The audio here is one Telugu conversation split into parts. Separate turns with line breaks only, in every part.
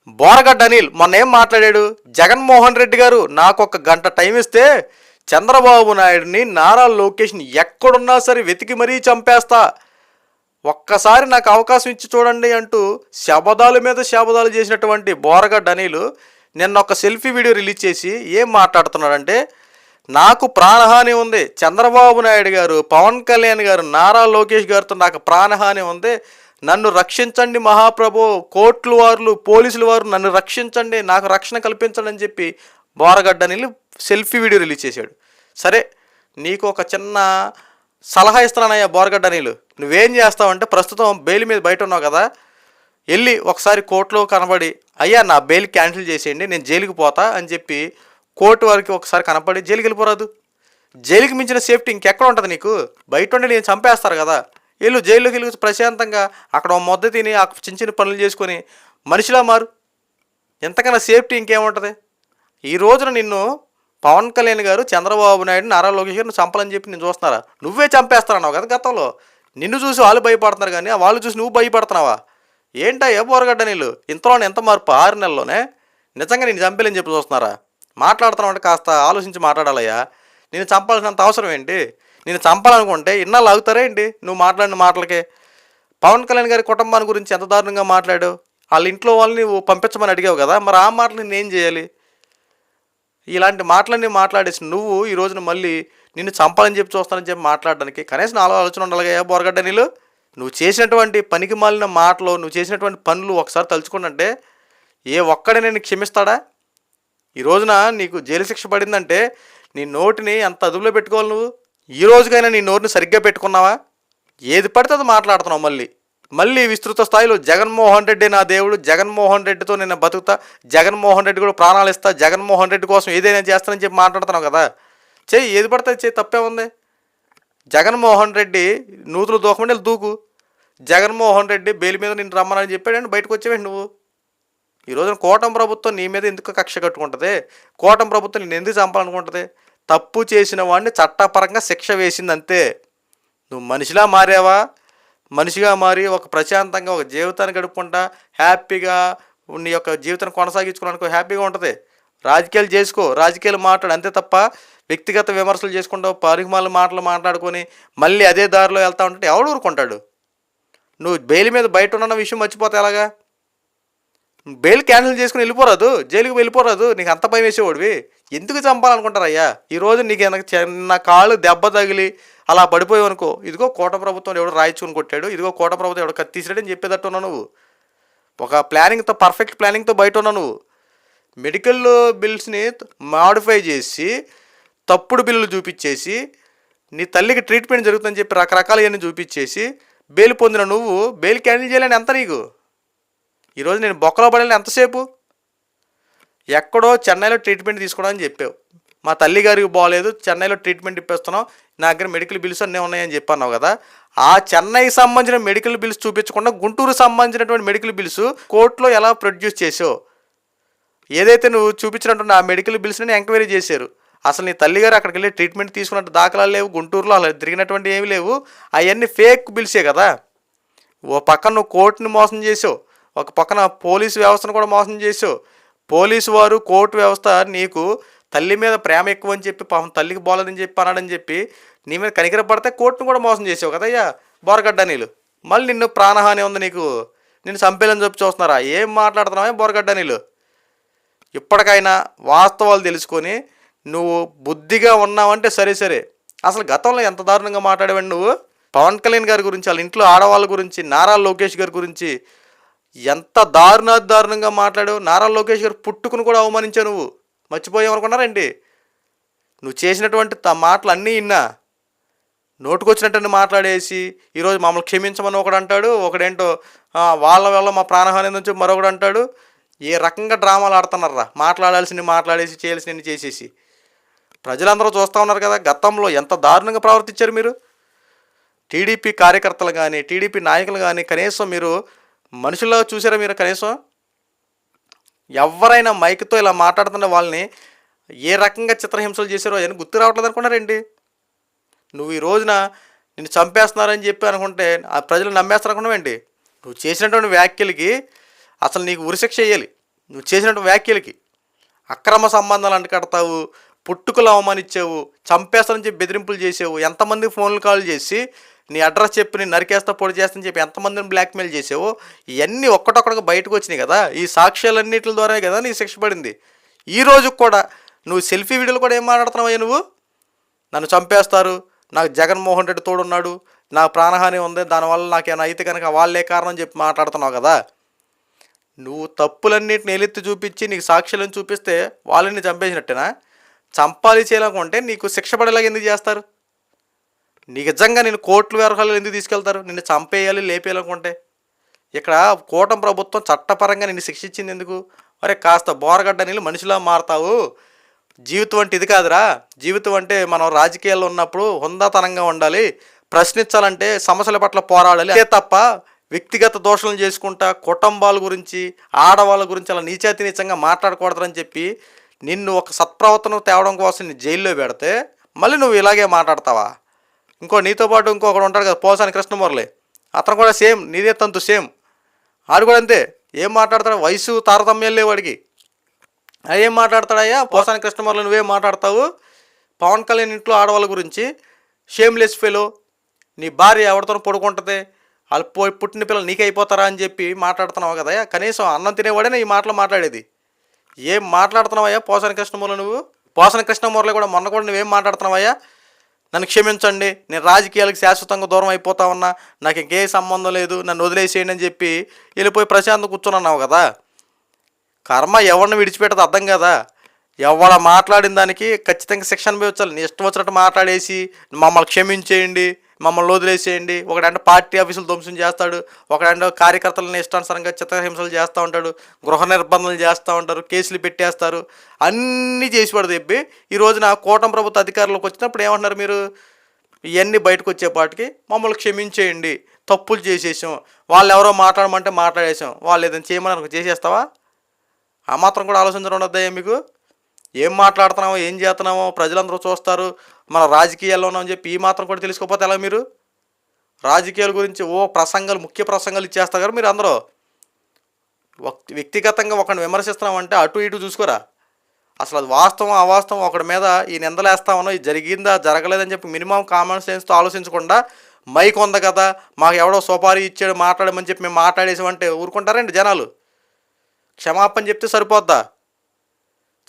బోరగడ్డ అనిల్ మొన్న ఏం మాట్లాడాడు? జగన్మోహన్ రెడ్డి గారు నాకు ఒక గంట టైం ఇస్తే చంద్రబాబు నాయుడిని, నారా లోకేష్ని ఎక్కడున్నా సరే వెతికి మరీ చంపేస్తా, ఒక్కసారి నాకు అవకాశం ఇచ్చి చూడండి అంటూ శబదాల మీద శబదాలు చేసినటువంటి బోరగడ్డ అనిల్ నిన్న ఒక సెల్ఫీ వీడియో రిలీజ్ చేసి ఏం మాట్లాడుతున్నాడంటే, నాకు ప్రాణహాని ఉంది, చంద్రబాబు నాయుడు గారు, పవన్ కళ్యాణ్ గారు, నారా లోకేష్ గారితో నాకు ప్రాణహాని ఉంది, నన్ను రక్షించండి మహాప్రభు, కోర్టుల వారు, పోలీసుల వారు నన్ను రక్షించండి, నాకు రక్షణ కల్పించండి అని చెప్పి Boragadda Anil selfie video release చేశాడు. సరే, నీకు ఒక చిన్న సలహా ఇస్తున్నానయ్యా బోరగడ్డ అనిల్, నువ్వేం చేస్తావంటే ప్రస్తుతం బెయిల్ మీద బయట ఉన్నావు కదా, వెళ్ళి ఒకసారి కోర్టులో కనబడి అయ్యా నా బెయిల్ క్యాన్సిల్ చేసేయండి, నేను జైలుకి పోతా అని చెప్పి కోర్టు వారికి ఒకసారి కనపడి జైలుకి వెళ్ళిపోరాదు. జైలుకి మించిన సేఫ్టీ ఇంకెక్కడ ఉంటుంది నీకు? బయట ఉండి నేను చంపేస్తారు కదా, వీళ్ళు జైల్లోకి వెళ్ళి ప్రశాంతంగా అక్కడ మొద్ద తిని ఆ చిన్న చిన్న పనులు చేసుకొని మనిషిలా మారు. ఎంతకన్నా సేఫ్టీ ఇంకేముంటుంది? ఈ రోజున నిన్ను పవన్ కళ్యాణ్ గారు, చంద్రబాబు నాయుడు, నారా లోకేష్ గారు నువ్వు చంపాలని చెప్పి నేను చూస్తున్నారా? నువ్వే చంపేస్తానన్నావు కదా గతంలో. నిన్ను చూసి వాళ్ళు భయపడుతున్నారు కానీ వాళ్ళు చూసి నువ్వు భయపడుతున్నావా? ఏంటా ఏ బోరగడ్డ నీళ్ళు ఇంతలోనే ఎంత మార్పు 6 నెలల్లోనే? నిజంగా నేను చంపేలని చెప్పి చూస్తున్నారా? మాట్లాడుతున్నావు అంటే కాస్త ఆలోచించి మాట్లాడాలయ్యా. నేను చంపాల్సినంత అవసరం ఏంటి? నేను చంపాలనుకుంటే ఇన్నాళ్ళు ఆగుతారా ఏంటి నువ్వు మాట్లాడిన మాటలకే? పవన్ కళ్యాణ్ గారి కుటుంబాన్ని గురించి ఎంత దారుణంగా మాట్లాడావు? వాళ్ళ ఇంట్లో వాళ్ళని నువ్వు పంపించమని అడిగావు కదా, మరి ఆ మాటలు నేనేం చేయాలి? ఇలాంటి మాటలన్నీ మాట్లాడేసి నువ్వు ఈ రోజున మళ్ళీ నిన్ను చంపాలని చెప్పి చూస్తానని చెప్పి మాట్లాడడానికి కనీసం నాలో ఆలోచన ఉండాలిగా బోరగడ్డ నీళ్ళు. నువ్వు చేసినటువంటి పనికి మాలిన మాటలు, నువ్వు చేసినటువంటి పనులు ఒకసారి తలుచుకుంటే ఏ ఒక్కడే నేను క్షమిస్తాడా? ఈ రోజున నీకు జైలు శిక్ష పడిందంటే నీ నోటిని ఎంత అదుపులో పెట్టుకోవాలి నువ్వు? ఈ రోజుకైనా నీ నోటిని సరిగ్గా పెట్టుకున్నావా? ఏది పడితే అది మాట్లాడుతున్నావు. మళ్ళీ విస్తృత స్థాయిలో జగన్మోహన్ రెడ్డి నా దేవుడు, జగన్మోహన్ రెడ్డితో నేను బతుకుతా, జగన్మోహన్ రెడ్డి కూడా ప్రాణాలు ఇస్తా, జగన్మోహన్ రెడ్డి కోసం ఏదైనా చేస్తానని చెప్పి మాట్లాడుతున్నావు కదా. చెయ్యి, ఏది పడితే చెయ్యి, తప్పే ఉంది. జగన్మోహన్ రెడ్డి నూతులు దూకమంటే దూకు. జగన్మోహన్ రెడ్డి బెయిల్ మీద నేను రమ్మని చెప్పాడని బయటకు వచ్చేవేంటి నువ్వు? ఈ రోజున కూటమి ప్రభుత్వం నీ మీద ఎందుకు కక్ష కట్టుకుంటుంది? కూటమి ప్రభుత్వం నేను ఎందుకు చంపాలనుకుంటుంది? తప్పు చేసిన వాడిని చట్టపరంగా శిక్ష వేసింది అంతే. నువ్వు మనిషిలా మారావా? మనిషిగా మారి ఒక ప్రశాంతంగా ఒక జీవితాన్ని గడుపుకుంటా హ్యాపీగా నీ యొక్క జీవితాన్ని కొనసాగించుకోవడానికి హ్యాపీగా ఉంటుంది. రాజకీయాలు చేసుకో, రాజకీయాలు మాట్లాడు అంతే తప్ప వ్యక్తిగత విమర్శలు చేసుకుంటావు, పరిమాల మాటలు మాట్లాడుకొని మళ్ళీ అదే దారిలో వెళ్తా ఉంటే ఎవడు ఊరుకుంటాడు? నువ్వు బెయిల్ మీద బయట ఉన్న విషయం మర్చిపోతే ఎలాగా? బెయిల్ క్యాన్సిల్ చేసుకుని వెళ్ళిపోరాదు, జైలుకి వెళ్ళిపోరాదు. నీకు అంత భయం వేసేవాడివి ఎందుకు చంపాలనుకుంటారయ్యా? ఈరోజు నీకు చిన్న కాళ్ళు దెబ్బ తగిలి అలా పడిపోయావు అనుకో, ఇదిగో కోట ప్రభుత్వం ఎవడో రాయించుకుని కొట్టాడు, ఇదిగో కోట ప్రభుత్వం ఎవడో కత్తిసాడని చెప్పేటట్టు ఉన్నావు నువ్వు. ఒక ప్లానింగ్తో, పర్ఫెక్ట్ ప్లానింగ్తో బయట ఉన్నావు నువ్వు. మెడికల్ బిల్స్ని మాడిఫై చేసి తప్పుడు బిల్లులు చూపించేసి నీ తల్లికి ట్రీట్మెంట్ జరుగుతుందని చెప్పి రకరకాలవన్నీ చూపించేసి బెయిల్ పొందిన నువ్వు బెయిల్ క్యాన్సిల్ చేయాలని ఎంత నీకు? ఈరోజు నేను బొక్కలో పడాలని ఎంతసేపు? ఎక్కడో చెన్నైలో ట్రీట్మెంట్ తీసుకోవడానికి చెప్పావు, మా తల్లి గారికి బాగోలేదు చెన్నైలో ట్రీట్మెంట్ ఇప్పిస్తున్నాం, నా దగ్గర మెడికల్ బిల్స్ అన్నీ ఉన్నాయని చెప్పన్నావు కదా. ఆ చెన్నైకి సంబంధించిన మెడికల్ బిల్స్ చూపించకుండా గుంటూరు సంబంధించినటువంటి మెడికల్ బిల్స్ కోర్టులో ఎలా ప్రొడ్యూస్ చేసావు? ఏదైతే నువ్వు చూపించినటువంటి ఆ మెడికల్ బిల్స్ని ఎంక్వైరీ చేశారు. అసలు నీ తల్లిగారు అక్కడికి వెళ్ళి ట్రీట్మెంట్ తీసుకున్నట్టు దాఖలాలు లేవు, గుంటూరులో అలా తిరిగినటువంటి ఏమి లేవు. అవన్నీ ఫేక్ బిల్సే కదా. ఓ పక్కన నువ్వు కోర్టుని మోసం చేసావు, ఒక పక్కన పోలీసు వ్యవస్థను కూడా మోసం చేసావు. పోలీసు వారు, కోర్టు వ్యవస్థ నీకు తల్లి మీద ప్రేమ ఎక్కువ అని చెప్పి, పాపం తల్లికి బాగోలేదని చెప్పి అన్నాడని చెప్పి నీ మీద కనికర పడితే కోర్టును కూడా మోసం చేసావు కదయ్యా బోరగడ్డ నీళ్ళు. మళ్ళీ నిన్ను ప్రాణహాని ఉంది నీకు, నిన్ను చంపేయాలని చెప్పి చూస్తున్నారా? ఏం మాట్లాడుతున్నావే బోరగడ్డ నీళ్ళు? ఇప్పటికైనా వాస్తవాలు తెలుసుకొని నువ్వు బుద్ధిగా ఉన్నావంటే సరే. అసలు గతంలో ఎంత దారుణంగా మాట్లాడేవాడి నువ్వు? పవన్ కళ్యాణ్ గారి గురించి, వాళ్ళ ఇంట్లో ఆడవాళ్ళ గురించి, నారా లోకేష్ గారి గురించి ఎంత దారుణంగా మాట్లాడావు. నారా లోకేష్ గారు పుట్టుకుని కూడా అవమానించావు నువ్వు. మర్చిపోయామనుకున్నారేంటి? నువ్వు చేసినటువంటి మాటలు అన్నీ విన్నా నోటుకొచ్చినట్టు మాట్లాడేసి ఈరోజు మమ్మల్ని క్షమించమని ఒకడు అంటాడు, ఒకడేంటో వాళ్ళ వల్ల మా ప్రాణహాని నుంచి మరొకడు అంటాడు. ఏ రకంగా డ్రామాలు ఆడుతున్నారా? మాట్లాడాల్సింది మాట్లాడేసి, చేయాల్సింది చేసేసి ప్రజలందరూ చూస్తూ ఉన్నారు కదా గతంలో ఎంత దారుణంగా ప్రవర్తించారు మీరు. టీడీపీ కార్యకర్తలు కానీ, టీడీపీ నాయకులు కానీ కనీసం మీరు మనుషుల్లో చూసారా? మీరు కనీసం ఎవరైనా మైక్తో ఇలా మాట్లాడుతున్న వాళ్ళని ఏ రకంగా చిత్రహింసలు చేశారో అని గుర్తు రావట్లేదు అనుకున్నారేంటి? నువ్వు ఈ రోజున నిన్ను చంపేస్తున్నారని చెప్పి అనుకుంటే ఆ ప్రజలు నమ్మేస్తారు అనుకున్నావేంటి? నువ్వు చేసినటువంటి వ్యాఖ్యలకి అసలు నీకు ఉరిశిక్ష వేయాలి. నువ్వు చేసినటువంటి వ్యాఖ్యలకి. అక్రమ సంబంధాలు అంటకడతావు, పుట్టుకలు అవమానించావు, చంపేస్తానని చెప్పి బెదిరింపులు చేసావు, ఎంతమంది ఫోన్లు కాల్ చేసి నీ అడ్రస్ చెప్పి నేను నరికేస్తా పొడి చేస్తానని చెప్పి ఎంతమందిని బ్లాక్మెయిల్ చేసావో ఇవన్నీ ఒక్కటొక్కడిగా బయటకు వచ్చినాయి కదా. ఈ సాక్ష్యాలన్నింటి ద్వారానే కదా నీ శిక్ష పడింది. ఈ రోజు కూడా నువ్వు సెల్ఫీ వీడియోలు కూడా ఏం మాట్లాడుతున్నావయ్యా నువ్వు? నన్ను చంపేస్తారు, నాకు జగన్మోహన్ రెడ్డి తోడున్నాడు, నా ప్రాణహాని ఉంది, దానివల్ల నాకేమైనా అయితే కనుక వాళ్ళే కారణం చెప్పి మాట్లాడుతున్నావు కదా. నువ్వు తప్పులన్నిటిని ఎలెత్తి చూపించి నీకు సాక్ష్యాలను చూపిస్తే వాళ్ళని చంపేసినట్టేనా? చంపాలి చేయాలనుకుంటే నీకు శిక్ష పడేలాగా ఎందుకు చేస్తారు? నీకు నిజంగా నేను కోర్టుల వ్యవహారాలు ఎందుకు తీసుకెళ్తారు? నిన్ను చంపేయాలి లేపేయాలనుకుంటే. ఇక్కడ కూటమి ప్రభుత్వం చట్టపరంగా నిన్ను శిక్షించింది ఎందుకు? అరే కాస్త బోరగడ్డ నీళ్ళు మనిషిలా మారుతావు, జీవితం అంటే ఇది కాదురా. జీవితం అంటే మనం రాజకీయాల్లో ఉన్నప్పుడు హుందాతనంగా ఉండాలి, ప్రశ్నించాలంటే సమస్యల పట్ల పోరాడాలి, అంతే తప్ప వ్యక్తిగత దోషాలను చేసుకుంటా కుటుంబాల గురించి ఆడవాళ్ళ గురించి అలా నీచాతి నీచంగా మాట్లాడకూడదని చెప్పి నిన్ను ఒక సత్ప్రవర్తన తేవడం కోసం నీ జైల్లో పెడితే మళ్ళీ నువ్వు ఇలాగే మాట్లాడతావా? నీతో పాటు ఇంకొకడు ఉంటాడు కదా, పోసాని కృష్ణమురళి, అతను కూడా సేమ్ నీదే తంతు సేమ్. ఆడు కూడా అంతే. ఏం మాట్లాడతాడు? వయసు తారతమ్యం లేవు వాడికి. ఏం మాట్లాడతాడయ్యా పోసాని కృష్ణమురళి? నువ్వేం మాట్లాడతావు? పవన్ కళ్యాణ్ ఇంట్లో ఆడవాళ్ళ గురించి షేమ్లెస్ ఫెలో, నీ భార్య ఎవరితో పడుకుంటుంది, వాళ్ళు పుట్టిన పిల్లలు నీకే అయిపోతారా అని చెప్పి మాట్లాడుతున్నావు కదయ్యా. కనీసం అన్నం తినేవాడేనా ఈ మాటలు మాట్లాడేది? ఏం మాట్లాడుతున్నావయ్యా పోసాని కృష్ణమురళి నువ్వు? పోసాని కృష్ణమురళి కూడా మొన్న కూడా నువ్వేం మాట్లాడుతున్నావయ్యా? నన్ను క్షమించండి, నేను రాజకీయాలకు శాశ్వతంగా దూరం అయిపోతా ఉన్నా, నాకు ఇంకే సంబంధం లేదు, నన్ను వదిలేసేయండి అని చెప్పి వెళ్ళిపోయి ప్రశాంతం కూర్చొని కదా. కర్మ ఎవరిని విడిచిపెట్టదు అర్థం కదా. ఎవడ మాట్లాడిన దానికి ఖచ్చితంగా శిక్ష అనుభవించాలి. నీ ఇష్టం వచ్చినట్టు మాట్లాడేసి మమ్మల్ని క్షమించేయండి, మమ్మల్ని వదిలేసేయండి. ఒకడంటే పార్టీ ఆఫీసులు ధ్వంసం చేస్తాడు, ఒకడంటే కార్యకర్తలను ఇష్టానుసారంగా చిత్రహింసలు చేస్తూ ఉంటాడు, గృహ నిర్బంధాలు చేస్తూ ఉంటారు, కేసులు పెట్టేస్తారు, అన్నీ చేసి పడదు చెప్పి ఈ రోజున కూటమి ప్రభుత్వ అధికారులకు వచ్చినప్పుడు ఏమంటున్నారు మీరు? ఇవన్నీ బయటకు వచ్చేపాటికి మమ్మల్ని క్షమించేయండి, తప్పులు చేసేసాం, వాళ్ళు ఎవరో మాట్లాడమంటే మాట్లాడేసాం, వాళ్ళు ఏదైనా చేయమని చేసేస్తావా? ఆ మాత్రం కూడా ఆలోచించడం ఉండద్దయ్యా మీకు? ఏం మాట్లాడుతున్నామో ఏం చేస్తున్నామో ప్రజలందరూ చూస్తారు, మన రాజకీయాల్లో ఉన్నామని చెప్పి ఈ మాత్రం కూడా తెలుసుకోకపోతే ఎలా? మీరు రాజకీయాల గురించి ప్రసంగాలు, ముఖ్య ప్రసంగాలు ఇచ్చేస్తారు కదా మీరు అందరూ. వ్యక్తిగతంగా ఒకరిని విమర్శిస్తున్నామంటే అటు ఇటు చూసుకోరా. అసలు అది వాస్తవం అవాస్తవం ఒకడి మీద ఈ నిందలేస్తామనో, ఇది జరిగిందా జరగలేదని చెప్పి మినిమం కామన్ సెన్స్తో ఆలోచించకుండా మైక్ ఉంది కదా, మాకు ఎవడో సుపారీ ఇచ్చాడు మాట్లాడమని చెప్పి మేము మాట్లాడేసామంటే ఊరుకుంటారండి జనాలు? క్షమాపణ చెప్తే సరిపోద్దా?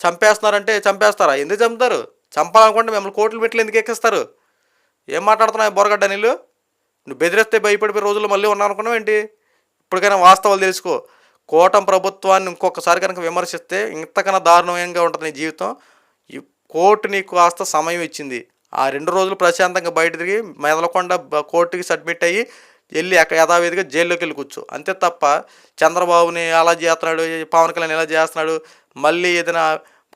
చంపేస్తున్నారంటే చంపేస్తారా? ఎందుకు చంపుతారు? చంపాలనుకుంటే మిమ్మల్ని కోర్టులు పెట్టి ఎందుకు ఎక్కిస్తారు? ఏం మాట్లాడుతున్నావు బొరగడ్డ నీళ్ళు? నువ్వు బెదిరిస్తే భయపడిపోయే రోజులు మళ్ళీ ఉన్నావు అనుకున్నావు ఏంటి? ఇప్పటికైనా వాస్తవాలు తెలుసుకో. కూటమి ప్రభుత్వాన్ని ఇంకొకసారి కనుక విమర్శిస్తే ఇంతకన్నా దారుణంగా ఉంటుంది నీ జీవితం. ఈ కోర్టు నీకు కాస్త సమయం ఇచ్చింది, ఆ 2 రోజులు ప్రశాంతంగా బయట తిరిగి మెదలకుండా కోర్టుకి సబ్మిట్ అయ్యి వెళ్ళి అక్కడ యథావిధిగా జైల్లోకి వెళ్ళి కూర్చో. అంతే తప్ప చంద్రబాబుని అలా చేస్తున్నాడు, పవన్ కళ్యాణ్ ఇలా చేస్తున్నాడు, మళ్ళీ ఏదైనా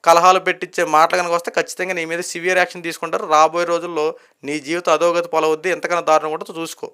కలహాలు పెట్టించే మాటలు కనుక వస్తే ఖచ్చితంగా నీ మీద సివియర్ యాక్షన్ తీసుకుంటారు. రాబోయే రోజుల్లో నీ జీవితం అధోగతి పొలవద్ది, ఎంతకన్నా దారుణం కూడా చూసుకో.